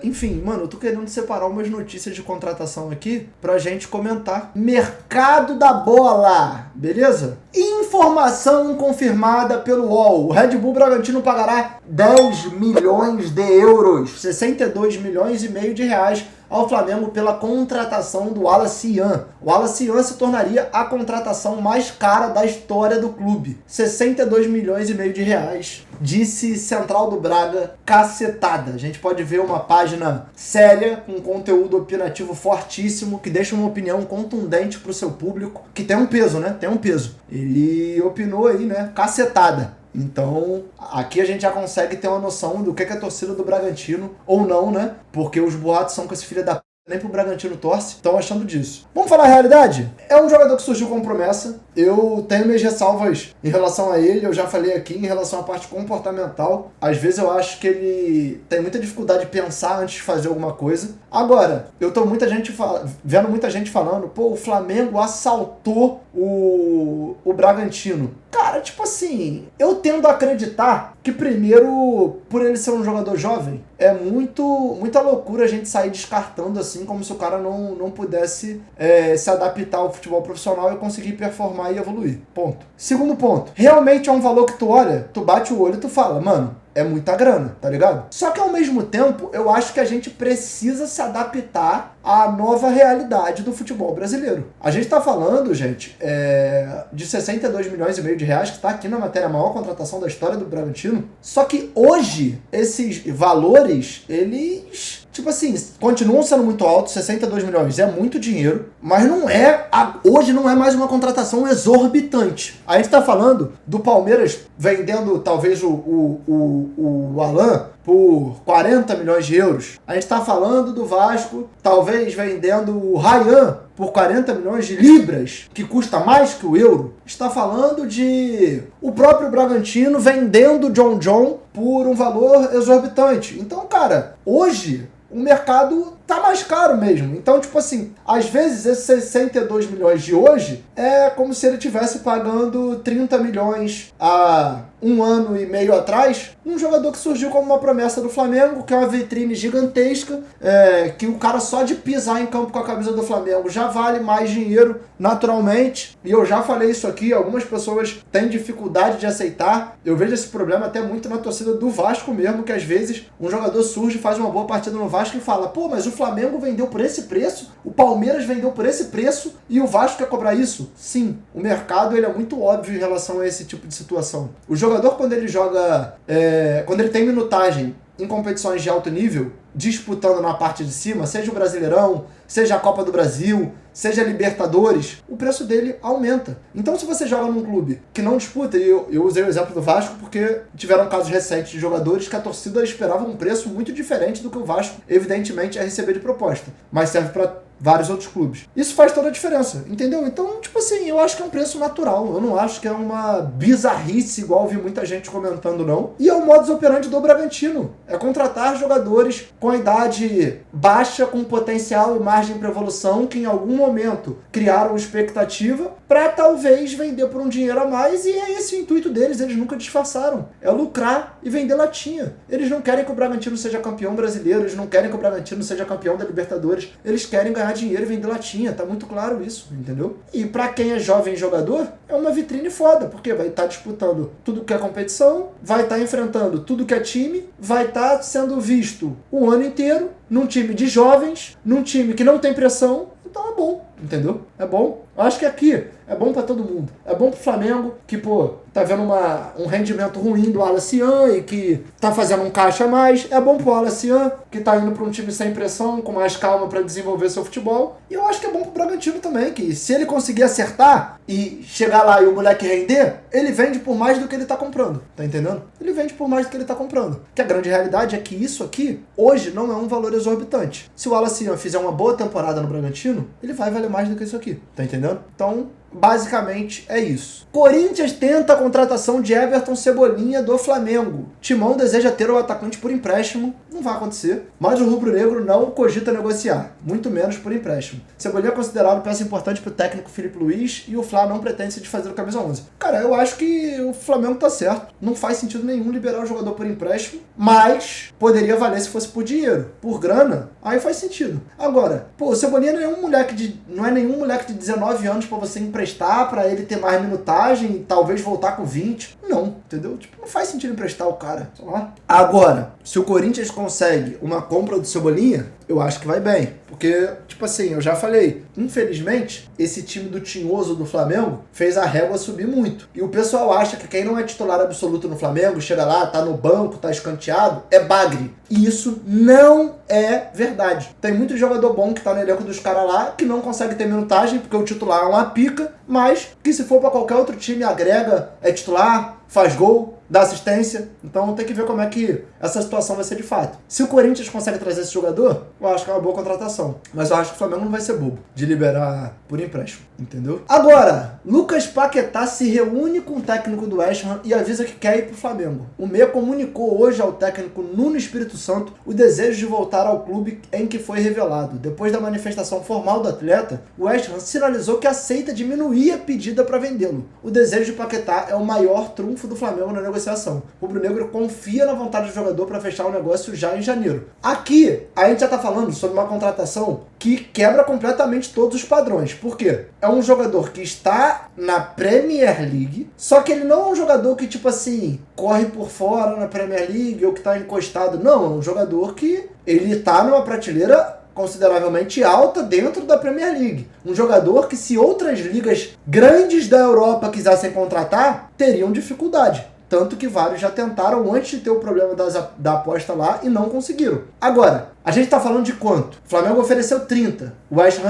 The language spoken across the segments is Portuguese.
enfim, mano, eu tô querendo separar umas notícias de contratação aqui pra gente comentar. Mercado da bola, beleza? Informação confirmada pelo UOL. O Red Bull Bragantino pagará 10 milhões de euros, 62 milhões e meio de reais ao Flamengo pela contratação do Wallace Yan. O Wallace Yan se tornaria a contratação mais cara da história do clube. 62 milhões e meio de reais. Disse Central do Braga, cacetada. A gente pode ver uma página séria, com conteúdo opinativo fortíssimo, que deixa uma opinião contundente pro seu público, que tem um peso, né? Tem um peso. Ele opinou aí, né? Cacetada. Então, aqui a gente já consegue ter uma noção do que é a torcida do Bragantino, ou não, né? Porque os boatos são com esse filho da p... nem pro Bragantino torce, estão achando disso. Vamos falar a realidade? É um jogador que surgiu com promessa. Eu tenho minhas ressalvas em relação a ele, eu já falei aqui em relação à parte comportamental. Às vezes eu acho que ele tem muita dificuldade de pensar antes de fazer alguma coisa. Agora, eu tô vendo muita gente falando, pô, o Flamengo assaltou o Bragantino. Cara, tipo assim, eu tendo a acreditar que primeiro, por ele ser um jogador jovem, é muita loucura a gente sair descartando assim, como se o cara não pudesse se adaptar ao futebol profissional e conseguir performar e evoluir. Ponto. Segundo ponto, realmente é um valor que tu olha, tu bate o olho e tu fala, mano, é muita grana, tá ligado? Só que ao mesmo tempo, eu acho que a gente precisa se adaptar à nova realidade do futebol brasileiro. A gente tá falando, gente, de 62 milhões e meio de reais, que tá aqui na matéria, a maior contratação da história do Bragantino. Só que hoje, esses valores, eles, tipo assim, continuam sendo muito altos, 62 milhões é muito dinheiro, mas hoje não é mais uma contratação exorbitante. A gente tá falando do Palmeiras vendendo talvez o Alan por 40 milhões de euros. A gente está falando do Vasco, talvez vendendo o Ryan por 40 milhões de libras, que custa mais que o euro. Está falando de o próprio Bragantino vendendo o John por um valor exorbitante. Então, cara, hoje o mercado tá mais caro mesmo. Então, tipo assim, às vezes esses 62 milhões de hoje é como se ele estivesse pagando 30 milhões há 1 ano e meio atrás, um jogador que surgiu como uma promessa do Flamengo, que é uma vitrine gigantesca, que o cara só de pisar em campo com a camisa do Flamengo já vale mais dinheiro naturalmente. E eu já falei isso aqui, algumas pessoas têm dificuldade de aceitar. Eu vejo esse problema até muito na torcida do Vasco mesmo, que às vezes um jogador surge, faz uma boa partida no Vasco e fala, pô, mas o Flamengo vendeu por esse preço, o Palmeiras vendeu por esse preço e o Vasco quer cobrar isso? Sim, o mercado ele é muito óbvio em relação a esse tipo de situação. O jogador, quando ele joga, quando ele tem minutagem em competições de alto nível, disputando na parte de cima, seja o Brasileirão, seja a Copa do Brasil, seja a Libertadores, o preço dele aumenta. Então, se você joga num clube que não disputa, e eu usei o exemplo do Vasco porque tiveram casos recentes de jogadores que a torcida esperava um preço muito diferente do que o Vasco, evidentemente, ia receber de proposta, mas serve para vários outros clubes. Isso faz toda a diferença, entendeu? Então, tipo assim, eu acho que é um preço natural. Eu não acho que é uma bizarrice, igual eu vi muita gente comentando, não. E é o modus operandi do Bragantino. É contratar jogadores com a idade baixa, com potencial e margem para evolução, que em algum momento criaram expectativa para talvez vender por um dinheiro a mais, e é esse o intuito deles. Eles nunca disfarçaram. É lucrar e vender latinha. Eles não querem que o Bragantino seja campeão brasileiro, eles não querem que o Bragantino seja campeão da Libertadores, eles querem ganhar dinheiro e vender latinha, tá muito claro isso, entendeu? E pra quem é jovem jogador, é uma vitrine foda, porque vai estar disputando tudo que é competição, vai estar enfrentando tudo que é time, vai estar sendo visto o ano inteiro, num time de jovens, num time que não tem pressão, então é bom, entendeu? É bom. Eu acho que aqui é bom pra todo mundo. É bom pro Flamengo, que, pô, tá vendo um rendimento ruim do Wallace Yan e que tá fazendo um caixa a mais. É bom pro Wallace Yan, que tá indo pra um time sem pressão, com mais calma pra desenvolver seu futebol. E eu acho que é bom pro Bragantino também, que se ele conseguir acertar e chegar lá e o moleque render, ele vende por mais do que ele tá comprando. Tá entendendo? Ele vende por mais do que ele tá comprando. Que a grande realidade é que isso aqui, hoje, não é um valor exorbitante. Se o Wallace Yan fizer uma boa temporada no Bragantino, ele vai valer mais do que isso aqui. Tá entendendo? Então, basicamente é isso. Corinthians tenta a contratação de Everton Cebolinha do Flamengo. Timão deseja ter o atacante por empréstimo. Não vai acontecer. Mas o rubro-negro não cogita negociar. Muito menos por empréstimo. Cebolinha é considerado peça importante para o técnico Felipe Luiz e o Fla não pretende se desfazer do camisa 11. Cara, eu acho que o Flamengo tá certo. Não faz sentido nenhum liberar o jogador por empréstimo, mas poderia valer se fosse por dinheiro. Por grana, aí faz sentido. Agora, pô, o Cebolinha não é nenhum moleque de 19 anos para você emprestar, para ele ter mais minutagem e talvez voltar com 20. Não, entendeu? Tipo, não faz sentido emprestar o cara. Sei lá. Agora, se o Corinthians consegue uma compra do Cebolinha, eu acho que vai bem. Porque, tipo assim, eu já falei, infelizmente, esse time do Tinhoso do Flamengo fez a régua subir muito. E o pessoal acha que quem não é titular absoluto no Flamengo, chega lá, tá no banco, tá escanteado, é bagre. E isso não é verdade. Tem muito jogador bom que tá no elenco dos caras lá, que não consegue ter minutagem, porque o titular é uma pica, mas que se for pra qualquer outro time, agrega, é titular, faz gol, dá assistência. Então tem que ver como é que essa situação vai ser de fato. Se o Corinthians consegue trazer esse jogador, eu acho que é uma boa contratação. Mas eu acho que o Flamengo não vai ser bobo de liberar por empréstimo, entendeu? Agora, Lucas Paquetá se reúne com o técnico do West Ham e avisa que quer ir pro Flamengo. O meia comunicou hoje ao técnico Nuno Espírito Santo o desejo de voltar ao clube em que foi revelado. Depois da manifestação formal do atleta, o West Ham sinalizou que aceita diminuir a pedida para vendê-lo. O desejo de Paquetá é o maior trunfo do Flamengo na negociação. O rubro-negro confia na vontade do jogador para fechar o negócio já em janeiro. Aqui, a gente já tá falando sobre uma contratação que quebra completamente todos os padrões. Por quê? É um jogador que está na Premier League, só que ele não é um jogador que, tipo assim, corre por fora na Premier League ou que tá encostado. Não, é um jogador que ele tá numa prateleira consideravelmente alta dentro da Premier League. Um jogador que, se outras ligas grandes da Europa quisessem contratar, teriam dificuldade. Tanto que vários já tentaram antes de ter o problema da aposta lá e não conseguiram. Agora, a gente tá falando de quanto? O Flamengo ofereceu 30. O West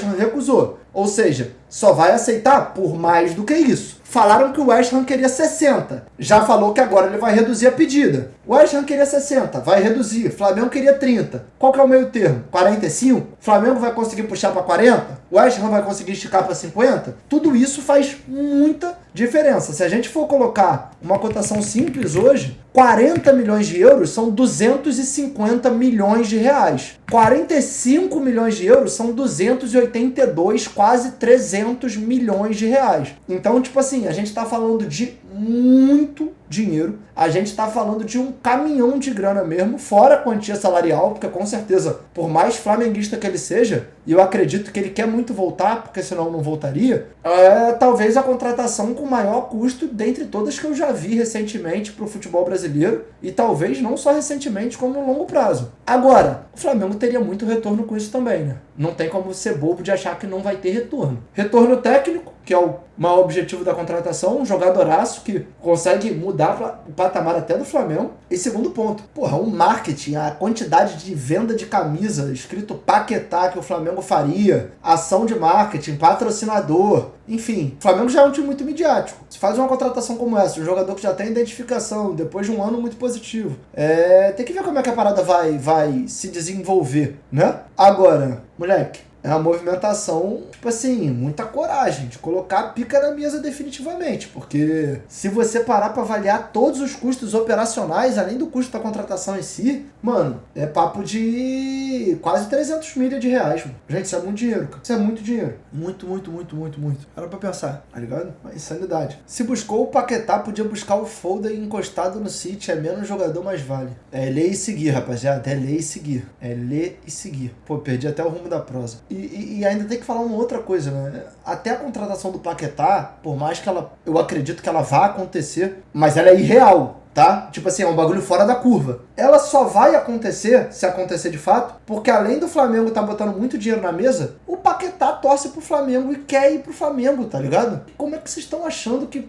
Ham recusou. Ou seja, só vai aceitar por mais do que isso. Falaram que o West Ham queria 60. Já falou que agora ele vai reduzir a pedida. O West Ham queria 60, vai reduzir. Flamengo queria 30. Qual que é o meio termo? 45? Flamengo vai conseguir puxar para 40? O West Ham vai conseguir esticar para 50? Tudo isso faz muita diferença. Se a gente for colocar uma cotação simples hoje, 40 milhões de euros são 250 milhões de reais. 45 milhões de euros são 282, quase 300 milhões de reais. Então, tipo assim, a gente tá falando de muito dinheiro, a gente tá falando de um caminhão de grana mesmo, fora a quantia salarial, porque com certeza, por mais flamenguista que ele seja, e eu acredito que ele quer muito voltar, porque senão não voltaria, talvez a contratação com maior custo dentre todas que eu já vi recentemente pro futebol brasileiro, e talvez não só recentemente, como no longo prazo. Agora, o Flamengo teria muito retorno com isso também, né? Não tem como ser bobo de achar que não vai ter retorno. Retorno técnico, que é o maior objetivo da contratação, um jogadoraço que consegue mudar o patamar até do Flamengo. E segundo ponto, porra, o marketing, a quantidade de venda de camisa escrito Paquetá que o Flamengo faria, ação de marketing, patrocinador, enfim. O Flamengo já é um time muito midiático. Se faz uma contratação como essa, um jogador que já tem identificação, depois de um ano muito positivo, tem que ver como é que a parada vai se desenvolver, né? Agora, moleque, é uma movimentação, tipo assim, muita coragem de colocar a pica na mesa definitivamente, porque se você parar pra avaliar todos os custos operacionais, além do custo da contratação em si, mano, é papo de quase 300 milhas de reais, mano. Gente, isso é muito dinheiro, cara. Isso é muito dinheiro. Muito, muito, muito, muito, muito. Era pra pensar, tá ligado? Uma insanidade. Se buscou o Paquetá, podia buscar o Foden encostado no City, é menos jogador, mais vale. É ler e seguir, rapaziada. É ler e seguir. É ler e seguir. Pô, perdi até o rumo da prosa. E ainda tem que falar uma outra coisa, né? Até a contratação do Paquetá, por mais que eu acredito que ela vá acontecer, mas ela é irreal, tá? Tipo assim, é um bagulho fora da curva. Ela só vai acontecer, se acontecer de fato, porque além do Flamengo tá botando muito dinheiro na mesa, o Paquetá torce pro Flamengo e quer ir pro Flamengo, tá ligado? Como é que vocês estão achando que,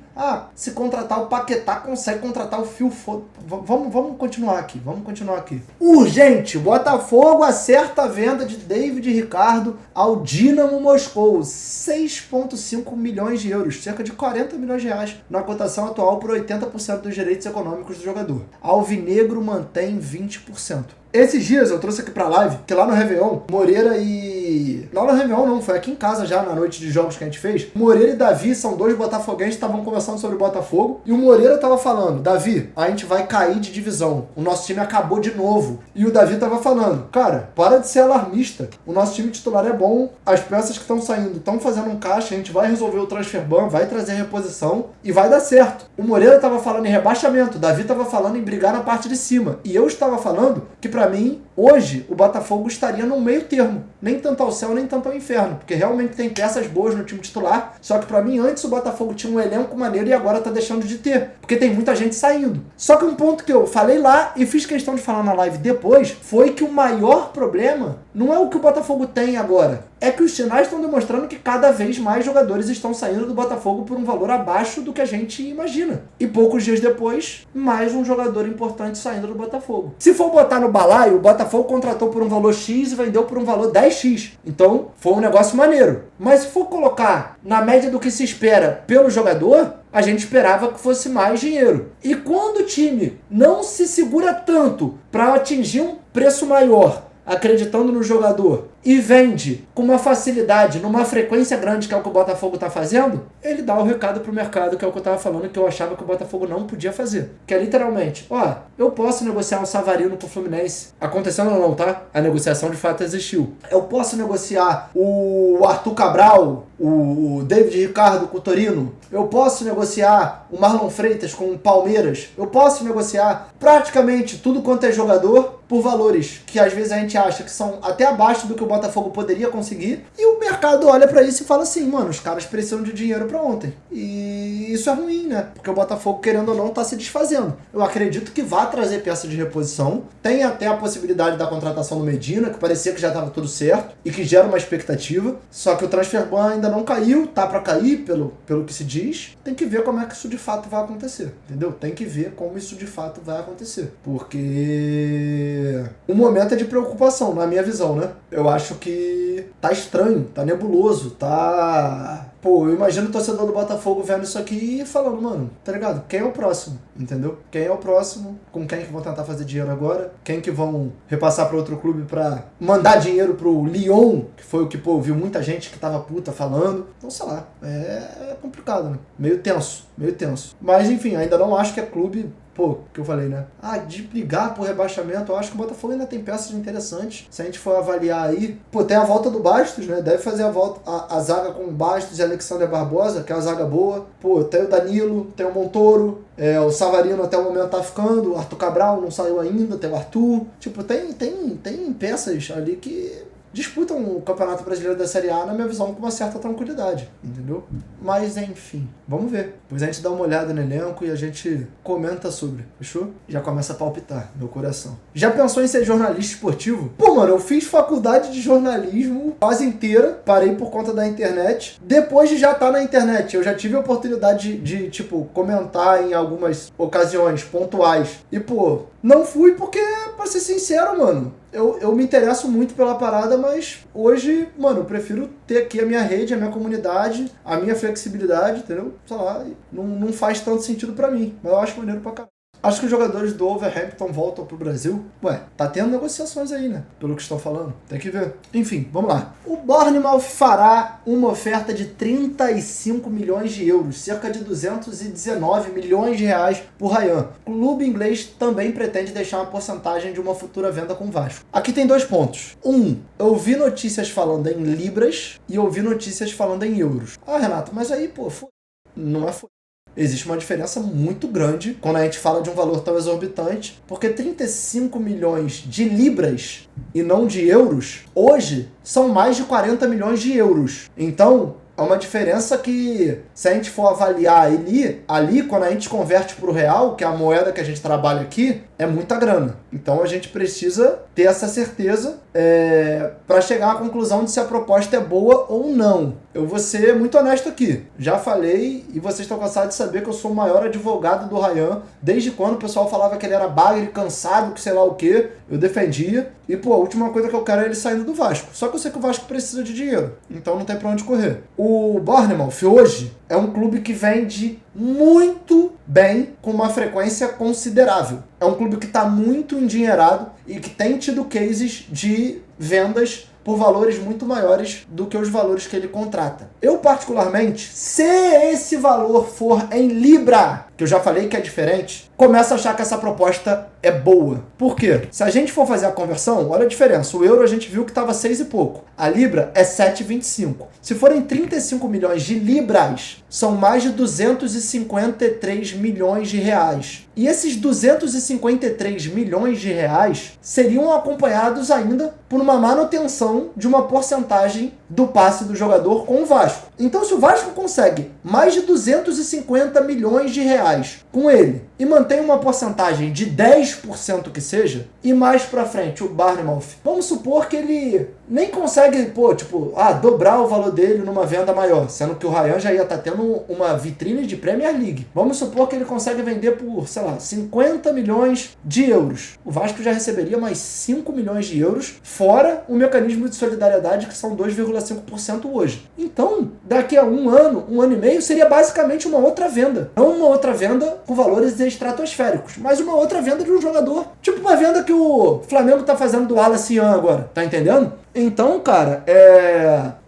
se contratar o Paquetá, consegue contratar o Phil Foden? Vamos continuar aqui, Urgente, Botafogo acerta a venda de David Ricardo ao Dinamo Moscou, 6,5 milhões de euros, cerca de 40 milhões de reais, na cotação atual por 80% dos direitos econômicos do jogador. Alvinegro mantém 20%. Esses dias eu trouxe aqui pra live, que lá no Réveillon, Moreira e... Não no Réveillon não, foi aqui em casa já, na noite de jogos que a gente fez. Moreira e Davi são dois botafoguenses que estavam conversando sobre o Botafogo. E o Moreira tava falando, Davi, a gente vai cair de divisão. O nosso time acabou de novo. E o Davi tava falando, cara, para de ser alarmista. O nosso time titular é bom, as peças que estão saindo estão fazendo um caixa, a gente vai resolver o transfer ban, vai trazer reposição e vai dar certo. O Moreira tava falando em rebaixamento, o Davi tava falando em brigar na parte de cima. E eu estava falando que pra mim, hoje, o Botafogo estaria no meio termo. Nem tanto ao céu, nem tanto ao inferno. Porque realmente tem peças boas no time titular. Só que pra mim, antes o Botafogo tinha um elenco maneiro e agora tá deixando de ter. Porque tem muita gente saindo. Só que um ponto que eu falei lá e fiz questão de falar na live depois, foi que o maior problema não é o que o Botafogo tem agora. É que os sinais estão demonstrando que cada vez mais jogadores estão saindo do Botafogo por um valor abaixo do que a gente imagina. E poucos dias depois, mais um jogador importante saindo do Botafogo. Se for botar no balaio, o Botafogo contratou por um valor X e vendeu por um valor 10X. Então, foi um negócio maneiro. Mas se for colocar na média do que se espera pelo jogador, a gente esperava que fosse mais dinheiro. E quando o time não se segura tanto para atingir um preço maior, acreditando no jogador, e vende com uma facilidade, numa frequência grande, que é o que o Botafogo está fazendo, ele dá o recado pro mercado, que é o que eu estava falando, que eu achava que o Botafogo não podia fazer. Que é literalmente, eu posso negociar um Savarino com o Fluminense. Acontecendo ou não, tá? A negociação de fato existiu. Eu posso negociar o Arthur Cabral, o David Ricardo com o Torino. Eu posso negociar o Marlon Freitas com o Palmeiras. Eu posso negociar praticamente tudo quanto é jogador por valores que às vezes a gente acha que são até abaixo do que o Botafogo poderia conseguir, e o mercado olha pra isso e fala assim, mano, os caras precisam de dinheiro pra ontem. E isso é ruim, né? Porque o Botafogo, querendo ou não, tá se desfazendo. Eu acredito que vai trazer peça de reposição, tem até a possibilidade da contratação do Medina, que parecia que já tava tudo certo, e que gera uma expectativa, só que o transfer ban ainda não caiu, tá pra cair, pelo que se diz. Tem que ver como é que isso de fato vai acontecer, entendeu? Tem que ver como isso de fato vai acontecer, porque o momento é de preocupação, na minha visão, né? Eu acho que tá estranho, tá nebuloso, tá... Pô, eu imagino o torcedor do Botafogo vendo isso aqui e falando, mano, tá ligado? Quem é o próximo? Entendeu? Quem é o próximo? Com quem que vão tentar fazer dinheiro agora? Quem que vão repassar pra outro clube pra mandar dinheiro pro Lyon? Que foi o que, pô, viu muita gente que tava puta falando. Então, sei lá, é complicado, né? Meio tenso. Mas, enfim, ainda não acho que é clube... Pô, que eu falei, né? De brigar por rebaixamento, eu acho que o Botafogo ainda tem peças interessantes. Se a gente for avaliar aí, pô, tem a volta do Bastos, né? Deve fazer a volta, a zaga com o Bastos e Alexander Barbosa, que é uma zaga boa. Pô, tem o Danilo, tem o Montoro, o Savarino até o momento tá ficando, o Arthur Cabral não saiu ainda, tem o Arthur. Tipo, tem peças ali que disputam o Campeonato Brasileiro da Série A, na minha visão, com uma certa tranquilidade, entendeu? Mas, enfim, vamos ver. Depois a gente dá uma olhada no elenco e a gente comenta sobre, fechou? Já começa a palpitar, meu coração. Já pensou em ser jornalista esportivo? Pô, mano, eu fiz faculdade de jornalismo quase inteira, parei por conta da internet. Depois de já estar na internet, eu já tive a oportunidade de tipo, comentar em algumas ocasiões pontuais. E, pô, não fui porque, pra ser sincero, mano, eu me interesso muito pela parada, mas hoje, mano, eu prefiro ter aqui a minha rede, a minha comunidade, a minha flexibilidade, entendeu? Sei lá, não faz tanto sentido pra mim, mas eu acho maneiro pra caralho. Acho que os jogadores do Wolverhampton voltam pro Brasil. Ué, tá tendo negociações aí, né? Pelo que estão falando. Tem que ver. Enfim, vamos lá. O Bournemouth fará uma oferta de 35 milhões de euros, cerca de 219 milhões de reais por Ryan. O clube inglês também pretende deixar uma porcentagem de uma futura venda com o Vasco. Aqui tem 2 pontos. Eu vi notícias falando em libras e eu vi notícias falando em euros. Renato, mas aí, pô, não é foi. Existe uma diferença muito grande quando a gente fala de um valor tão exorbitante, porque 35 milhões de libras e não de euros, hoje são mais de 40 milhões de euros. Então, é uma diferença que, se a gente for avaliar ali quando a gente converte para o real, que é a moeda que a gente trabalha aqui, é muita grana. Então a gente precisa ter essa certeza para chegar à conclusão de se a proposta é boa ou não. Eu vou ser muito honesto aqui. Já falei e vocês estão cansados de saber que eu sou o maior advogado do Ryan. Desde quando o pessoal falava que ele era bagre, cansado, que sei lá o quê, eu defendia. E, pô, a última coisa que eu quero é ele saindo do Vasco. Só que eu sei que o Vasco precisa de dinheiro. Então não tem pra onde correr. O Bournemouth hoje é um clube que vende muito bem, com uma frequência considerável. É um clube que está muito endinheirado e que tem tido cases de vendas por valores muito maiores do que os valores que ele contrata. Eu, particularmente, se esse valor for em Libra, que eu já falei que é diferente, começo a achar que essa proposta é boa. Por quê? Se a gente for fazer a conversão, olha a diferença. O euro a gente viu que estava 6 e pouco. A Libra é 7,25. Se forem 35 milhões de libras, são mais de 253 milhões de reais. E esses 253 milhões de reais seriam acompanhados ainda por uma manutenção de uma porcentagem do passe do jogador com o Vasco. Então, se o Vasco consegue mais de 250 milhões de reais com ele e mantém uma porcentagem de 10% que seja, e mais pra frente o Bournemouth, vamos supor que ele nem consegue, dobrar o valor dele numa venda maior, sendo que o Ryan já ia estar tendo uma vitrine de Premier League. Vamos supor que ele consegue vender por, 50 milhões de euros. O Vasco já receberia mais 5 milhões de euros, fora o mecanismo de solidariedade, que são 2,5% hoje. Então, daqui a um ano e meio, seria basicamente uma outra venda. Não uma outra venda com valores estratosféricos, mas uma outra venda de um jogador. Tipo uma venda que o Flamengo tá fazendo do Wallace Ian agora. Tá entendendo? Então, cara,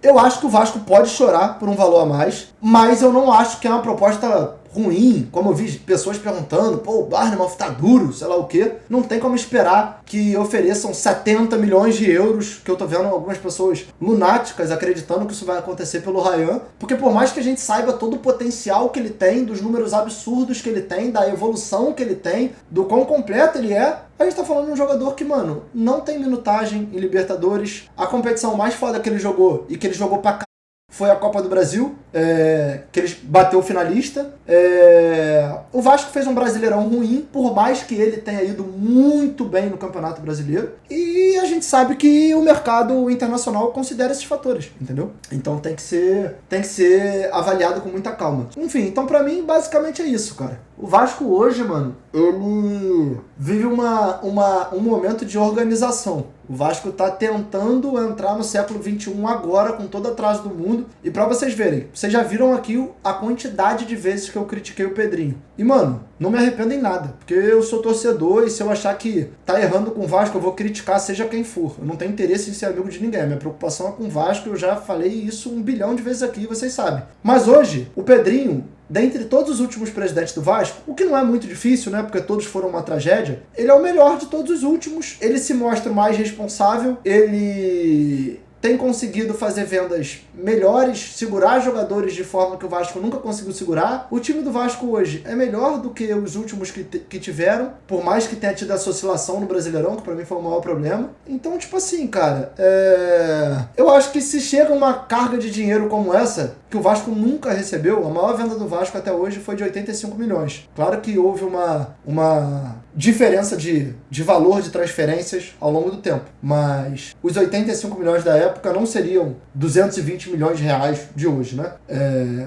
eu acho que o Vasco pode chorar por um valor a mais, mas eu não acho que é uma proposta ruim, como eu vi pessoas perguntando, o Bournemouth tá duro, sei lá o quê. Não tem como esperar que ofereçam 70 milhões de euros, que eu tô vendo algumas pessoas lunáticas acreditando que isso vai acontecer pelo Ryan, porque por mais que a gente saiba todo o potencial que ele tem, dos números absurdos que ele tem, da evolução que ele tem, do quão completo ele é, a gente tá falando de um jogador que, mano, não tem minutagem em Libertadores. A competição mais foda que ele jogou, e que ele jogou pra foi a Copa do Brasil, que ele bateu o finalista. O Vasco fez um Brasileirão ruim, por mais que ele tenha ido muito bem no Campeonato Brasileiro. E a gente sabe que o mercado internacional considera esses fatores, entendeu? Então tem que ser avaliado com muita calma. Enfim, então pra mim, basicamente é isso, cara. O Vasco hoje, mano, ele vive um momento de organização. O Vasco tá tentando entrar no século XXI agora, com todo atraso do mundo. E pra vocês verem, vocês já viram aqui a quantidade de vezes que eu critiquei o Pedrinho. E, mano, não me arrependo em nada. Porque eu sou torcedor e se eu achar que tá errando com o Vasco, eu vou criticar seja quem for. Eu não tenho interesse em ser amigo de ninguém. Minha preocupação é com o Vasco. Eu já falei isso 1 bilhão de vezes aqui, vocês sabem. Mas hoje, o Pedrinho, dentre todos os últimos presidentes do Vasco, o que não é muito difícil, né? Porque todos foram uma tragédia. Ele é o melhor de todos os últimos. Ele se mostra mais responsável. Ele tem conseguido fazer vendas melhores, segurar jogadores de forma que o Vasco nunca conseguiu segurar. O time do Vasco hoje é melhor do que os últimos que tiveram, por mais que tenha tido essa oscilação no Brasileirão, que pra mim foi o maior problema. Então, tipo assim, cara, eu acho que se chega uma carga de dinheiro como essa, que o Vasco nunca recebeu, a maior venda do Vasco até hoje foi de 85 milhões. Claro que houve uma diferença de valor de transferências ao longo do tempo, mas os 85 milhões da época não seriam 220 milhões de reais de hoje, né?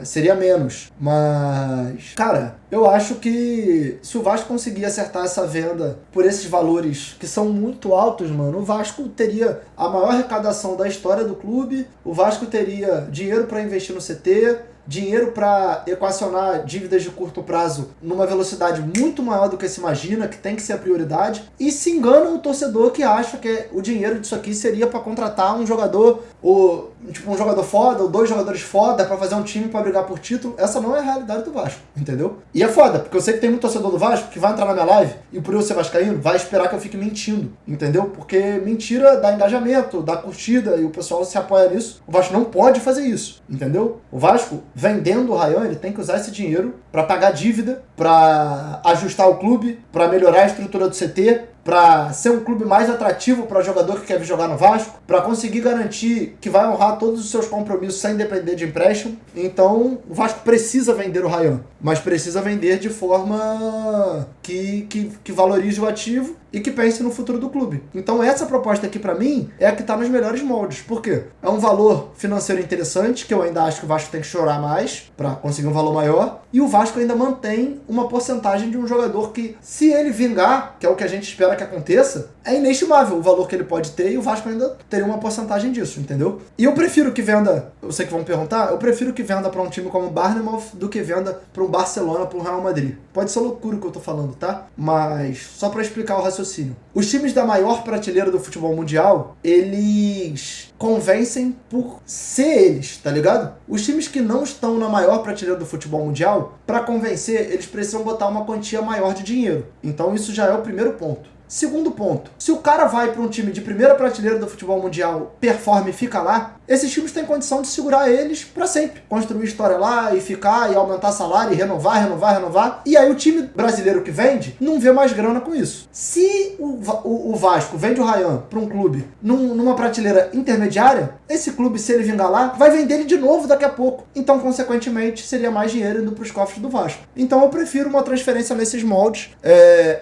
Seria menos, mas, cara, eu acho que se o Vasco conseguir acertar essa venda por esses valores que são muito altos, mano, o Vasco teria a maior arrecadação da história do clube, o Vasco teria dinheiro para investir no CT, dinheiro para equacionar dívidas de curto prazo numa velocidade muito maior do que se imagina, que tem que ser a prioridade. E se engana o torcedor que acha que o dinheiro disso aqui seria para contratar um jogador, ou tipo um jogador foda, ou 2 jogadores foda para fazer um time para brigar por título. Essa não é a realidade do Vasco, entendeu? E é foda, porque eu sei que tem muito torcedor do Vasco que vai entrar na minha live e por eu ser vascaíno, vai esperar que eu fique mentindo, entendeu? Porque mentira dá engajamento, dá curtida e o pessoal se apoia nisso. O Vasco não pode fazer isso, entendeu? O Vasco, vendendo o Ryan, ele tem que usar esse dinheiro para pagar dívida, para ajustar o clube, para melhorar a estrutura do CT, para ser um clube mais atrativo para jogador que quer vir jogar no Vasco, para conseguir garantir que vai honrar todos os seus compromissos sem depender de empréstimo. Então, o Vasco precisa vender o Ryan, mas precisa vender de forma que valorize o ativo e que pense no futuro do clube. Então, essa proposta aqui, para mim, é a que está nos melhores moldes. Por quê? É um valor financeiro interessante, que eu ainda acho que o Vasco tem que chorar mais para conseguir um valor maior. e o Vasco ainda mantém uma porcentagem de um jogador que, se ele vingar, que é o que a gente espera que aconteça, é inestimável o valor que ele pode ter e o Vasco ainda teria uma porcentagem disso, entendeu? E eu prefiro que venda, eu sei que vão perguntar, eu prefiro que venda para um time como o Bournemouth do que venda para um Barcelona, para um Real Madrid. Pode ser loucura o que eu tô falando, tá? Mas só para explicar o raciocínio. Os times da maior prateleira do futebol mundial, eles convencem por ser eles, tá ligado? Os times que não estão na maior prateleira do futebol mundial, para convencer, eles precisam botar uma quantia maior de dinheiro. Então isso já é o primeiro ponto. Segundo ponto, se o cara vai para um time de primeira prateleira do futebol mundial, performa e fica lá, esses times têm condição de segurar eles para sempre. Construir história lá e ficar e aumentar salário e renovar. E aí o time brasileiro que vende não vê mais grana com isso. Se o Vasco vende o Ryan para um clube numa prateleira intermediária, esse clube, se ele vingar lá, vai vender ele de novo daqui a pouco. Então, consequentemente, seria mais dinheiro indo para os cofres do Vasco. Então eu prefiro uma transferência nesses moldes.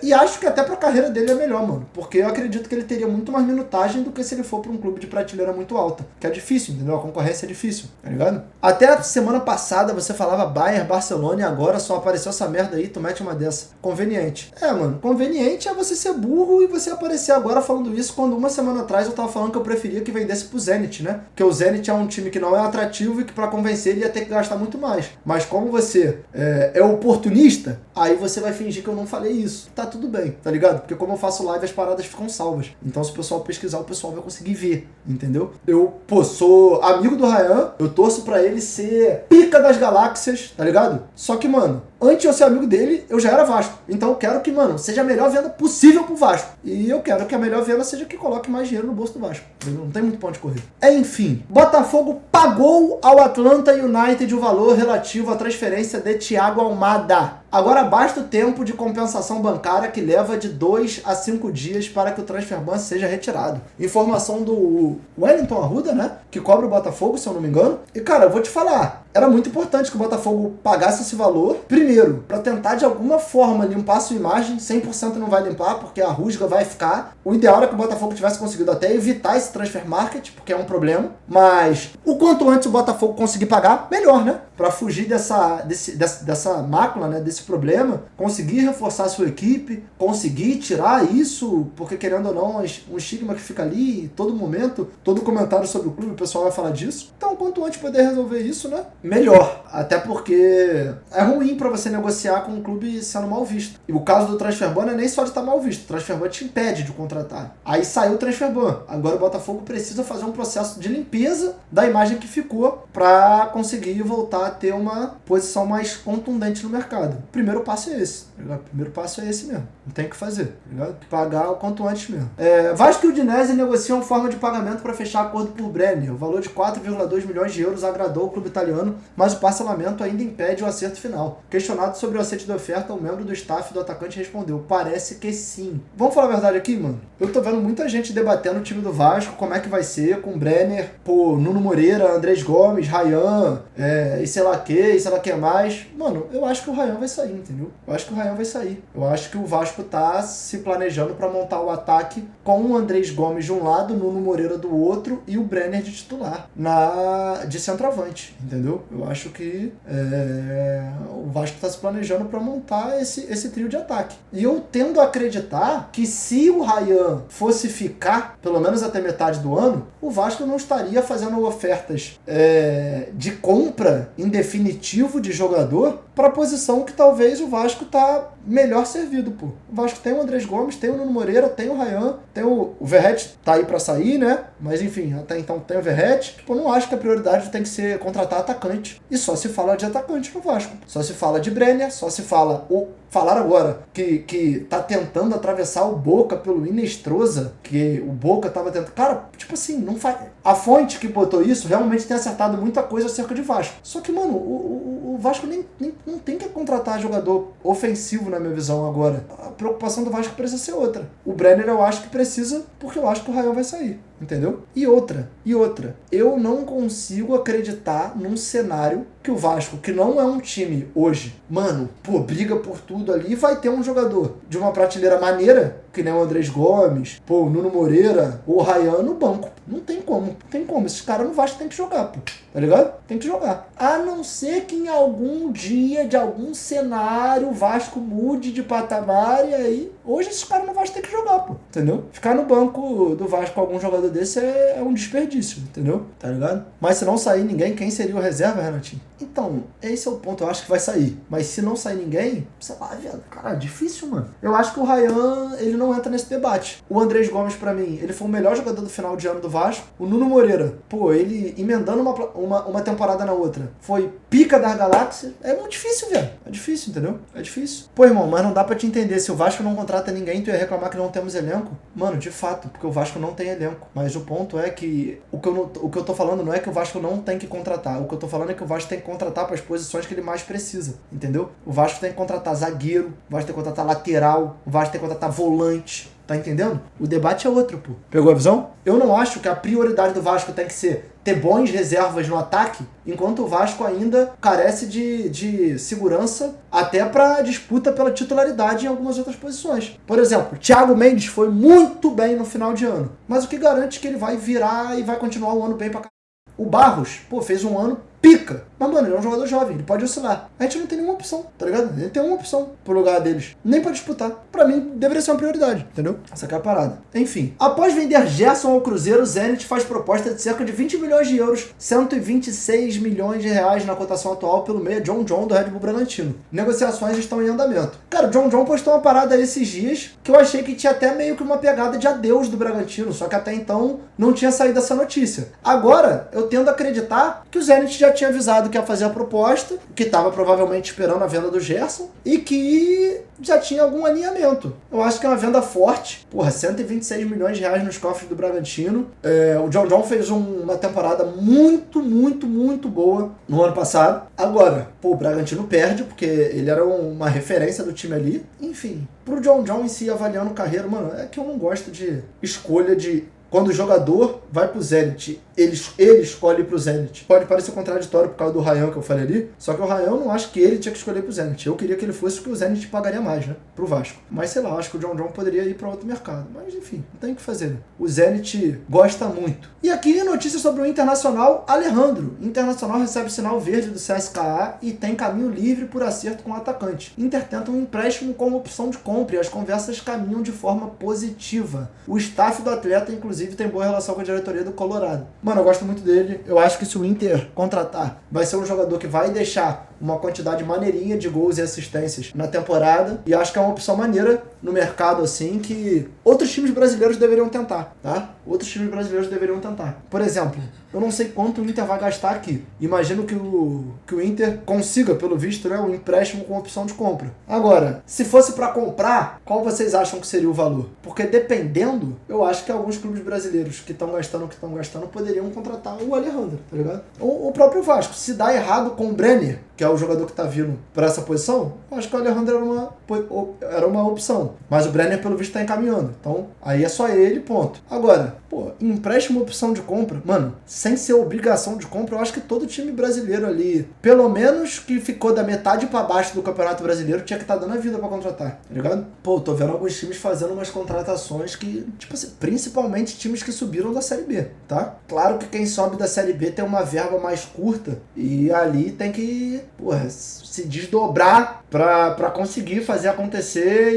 E acho que até para a carreira dele é melhor, mano. Porque eu acredito que ele teria muito mais minutagem do que se ele for para um clube de prateleira muito alta. Que é difícil, entendeu? A concorrência é difícil, tá ligado? Até a semana passada você falava Bayern, Barcelona e agora só apareceu essa merda aí, tu mete uma dessa. Conveniente. Mano, conveniente é você ser burro e você aparecer agora falando isso quando uma semana atrás eu tava falando que eu preferia que vendesse pro Zenit, né? Porque o Zenit é um time que não é atrativo e que pra convencer ele ia ter que gastar muito mais. Mas como você é oportunista, aí você vai fingir que eu não falei isso. Tá tudo bem, tá ligado? Porque como eu faço live, as paradas ficam salvas. Então se o pessoal pesquisar, o pessoal vai conseguir ver, entendeu? Eu, sou amigo do Ryan, eu torço pra ele ser pica das galáxias, tá ligado? Só que, mano, antes de eu ser amigo dele, eu já era Vasco. Então eu quero que, mano, seja a melhor venda possível pro Vasco. E eu quero que a melhor venda seja que coloque mais dinheiro no bolso do Vasco. Entendeu? Não tem muito ponto de correr. Enfim, Botafogo pagou ao Atlanta United o valor relativo à transferência de Thiago Almada. Agora basta o tempo de compensação bancária que leva de 2 a 5 dias para que o transfer ban seja retirado. Informação do Wellington Arruda, né? Que cobra o Botafogo, se eu não me engano. E, cara, eu vou te falar, era muito importante que o Botafogo pagasse esse valor, primeiro, para tentar de alguma forma limpar a sua imagem. 100% não vai limpar, porque a rusga vai ficar. O ideal era que o Botafogo tivesse conseguido até evitar esse transfer market, porque é um problema. Mas o quanto antes o Botafogo conseguir pagar, melhor, né? Para fugir dessa mácula, né? Desse problema, conseguir reforçar a sua equipe, conseguir tirar isso, porque querendo ou não, um estigma que fica ali, todo momento, todo comentário sobre o clube, o pessoal vai falar disso. Então, quanto antes poder resolver isso, né? Melhor. Até porque é ruim pra você negociar com um clube sendo mal visto. E o caso do transfer ban não é nem só de estar mal visto. O transfer ban te impede de contratar. Aí saiu o transfer ban. Agora o Botafogo precisa fazer um processo de limpeza da imagem que ficou pra conseguir voltar a ter uma posição mais contundente no mercado. O primeiro passo é esse. Tá? O primeiro passo é esse mesmo. Não tem o que fazer. Tá? Pagar o quanto antes mesmo. Vasco e Udinese negociam forma de pagamento para fechar acordo por Brenner. O valor de 4,2 milhões de euros agradou o clube italiano, mas o parcelamento ainda impede o acerto final. Questionado sobre o aceite da oferta, um membro do staff do atacante respondeu: parece que sim. Vamos falar a verdade aqui, mano? Eu tô vendo muita gente debatendo o time do Vasco, como é que vai ser com Brenner, Nuno Moreira, Andrés Gomes, Ryan, e sei lá que mais. Mano, eu acho que o Ryan vai sair, entendeu? Eu acho que o Ryan vai sair. Eu acho que o Vasco tá se planejando para montar o ataque com o Andrés Gomes de um lado, Nuno Moreira do outro e o Brenner de titular, de centroavante, entendeu? Eu acho que o Vasco tá se planejando para montar esse trio de ataque. E eu tendo a acreditar que se o Ryan fosse ficar, pelo menos até metade do ano, o Vasco não estaria fazendo ofertas de compra em definitivo de jogador para a posição que talvez o Vasco tá melhor servido, pô. O Vasco tem o Andrés Gomes, tem o Nuno Moreira, tem o Ryan, tem o Verratti, tá aí para sair, né? Mas enfim, até então tem o Verratti. Tipo, eu não acho que a prioridade tem que ser contratar atacante. E só se fala de atacante no Vasco. Só se fala de Brenner, só se fala... Falar agora que tá tentando atravessar o Boca pelo Inestrosa, que o Boca tava tentando... Cara, tipo assim, não faz... A fonte que botou isso realmente tem acertado muita coisa acerca de Vasco. Só que, mano, o Vasco nem não tem que contratar jogador ofensivo, na minha visão, agora. A preocupação do Vasco precisa ser outra. O Brenner eu acho que precisa, porque eu acho que o Ryan vai sair. entendeu? E outra, eu não consigo acreditar num cenário que o Vasco, que não é um time hoje, mano, pô, briga por tudo ali, vai ter um jogador de uma prateleira maneira, que nem o Andrés Gomes, pô, o Nuno Moreira, ou o Ryan no banco. Não tem como. Esses caras no Vasco tem que jogar, pô. Tá ligado? Tem que jogar. A não ser que em algum dia, de algum cenário, o Vasco mude de patamar e aí, hoje esses caras no Vasco tem que jogar, pô. Entendeu? Ficar no banco do Vasco com algum jogador desse é um desperdício, entendeu? Tá ligado? Mas se não sair ninguém, quem seria o reserva, Renatinho? Então, esse é o ponto. Eu acho que vai sair. Mas se não sair ninguém, sei lá, viado. Cara, é difícil, mano. Eu acho que o Ryan, ele não entra nesse debate. O Andrés Gomes, pra mim, ele foi o melhor jogador do final de ano do Vasco. O Nuno Moreira, pô, ele emendando uma temporada na outra, foi pica das galáxias. É muito difícil, velho. É difícil, entendeu? É difícil. Pô, irmão, mas não dá pra te entender. Se o Vasco não contrata ninguém, tu ia reclamar que não temos elenco? Mano, de fato, porque o Vasco não tem elenco. Mas o ponto é que o que eu tô falando não é que o Vasco não tem que contratar. O que eu tô falando é que o Vasco tem que contratar para as posições que ele mais precisa, entendeu? O Vasco tem que contratar zagueiro, o Vasco tem que contratar lateral, o Vasco tem que contratar volante. Tá entendendo? O debate é outro, pô. Pegou a visão? Eu não acho que a prioridade do Vasco tem que ser ter bons reservas no ataque, enquanto o Vasco ainda carece de segurança até pra disputa pela titularidade em algumas outras posições. Por exemplo, Thiago Mendes foi muito bem no final de ano, mas o que garante que ele vai virar e vai continuar o ano bem pra caralho? O Barros, pô, fez um ano pica. Mas, mano, ele é um jogador jovem, ele pode oscilar. A gente não tem nenhuma opção, tá ligado? Ele tem uma opção pro lugar deles. Nem pra disputar. Pra mim, deveria ser uma prioridade, entendeu? Essa aqui é a parada. Enfim. Após vender Gerson ao Cruzeiro, o Zenit faz proposta de cerca de 20 milhões de euros, 126 milhões de reais na cotação atual pelo meia John John do Red Bull Bragantino. Negociações estão em andamento. Cara, o John John postou uma parada esses dias que eu achei que tinha até meio que uma pegada de adeus do Bragantino, só que até então não tinha saído essa notícia. Agora, eu tendo a acreditar que o Zenit já tinha avisado que ia fazer a proposta, que estava provavelmente esperando a venda do Gerson e que já tinha algum alinhamento. Eu acho que é uma venda forte. Porra, 126 milhões de reais nos cofres do Bragantino. O John John fez uma temporada muito, muito, muito boa no ano passado. Agora, pô, o Bragantino perde porque ele era uma referência do time ali. Enfim, pro John John em si, avaliando carreira, mano, é que eu não gosto de escolha de... Quando o jogador vai pro Zenit, ele escolhe pro Zenit. Pode parecer contraditório por causa do Ryan que eu falei ali, só que o Ryan não acho que ele tinha que escolher pro Zenit. Eu queria que ele fosse porque o Zenit pagaria mais, né? Pro Vasco. Mas sei lá, acho que o John John poderia ir pra outro mercado. Mas enfim, não tem o que fazer, né? O Zenit gosta muito. E aqui, notícia sobre o Internacional Alejandro. Internacional recebe sinal verde do CSKA e tem caminho livre por acerto com o atacante. Inter tenta um empréstimo como opção de compra e as conversas caminham de forma positiva. O staff do atleta, inclusive, tem boa relação com a diretoria do Colorado. Mano, eu gosto muito dele. Eu acho que se o Inter contratar, vai ser um jogador que vai deixar uma quantidade maneirinha de gols e assistências na temporada. E acho que é uma opção maneira no mercado, assim, que outros times brasileiros deveriam tentar, tá? Outros times brasileiros deveriam tentar. Por exemplo, eu não sei quanto o Inter vai gastar aqui. Imagino que o Inter consiga, pelo visto, né, um empréstimo com opção de compra. Agora, se fosse para comprar, qual vocês acham que seria o valor? Porque dependendo, eu acho que alguns clubes brasileiros que estão gastando o que estão gastando poderiam contratar o Alejandro, tá ligado? Ou o próprio Vasco. Se dá errado com o Brenner, que é o jogador que tá vindo para essa posição, eu acho que o Alejandro era uma opção. Mas o Brenner, pelo visto, tá encaminhando. Então, aí é só ele, ponto. Agora, pô, empréstimo opção de compra, mano, sem ser obrigação de compra, eu acho que todo time brasileiro ali, pelo menos que ficou da metade pra baixo do Campeonato Brasileiro, tinha que estar dando a vida pra contratar, tá ligado? Pô, tô vendo alguns times fazendo umas contratações que, tipo assim, principalmente times que subiram da Série B, tá? Claro que quem sobe da Série B tem uma verba mais curta e ali tem que, porra, se desdobrar pra conseguir fazer acontecer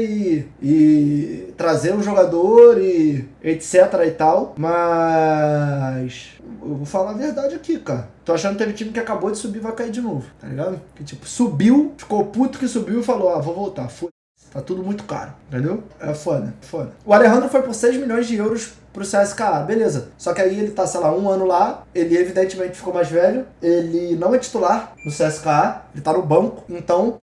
e trazer um jogador e etc e tal, mas eu vou falar a verdade aqui, cara. Tô achando que teve time que acabou de subir e vai cair de novo, tá ligado? Que tipo, subiu, ficou puto que subiu e falou, vou voltar, foda-se. Tá tudo muito caro, entendeu? É foda. O Alejandro foi por 6 milhões de euros pro CSKA, beleza. Só que aí ele tá, sei lá, um ano lá, ele evidentemente ficou mais velho, ele não é titular no CSKA, ele tá no banco, então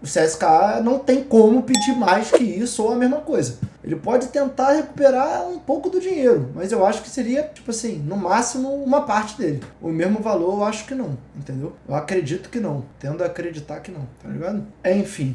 o CSKA não tem como pedir mais que isso ou a mesma coisa. Ele pode tentar recuperar um pouco do dinheiro, mas eu acho que seria, tipo assim, no máximo uma parte dele. O mesmo valor eu acho que não, entendeu? Eu acredito que não, tendo a acreditar que não, tá ligado? Enfim.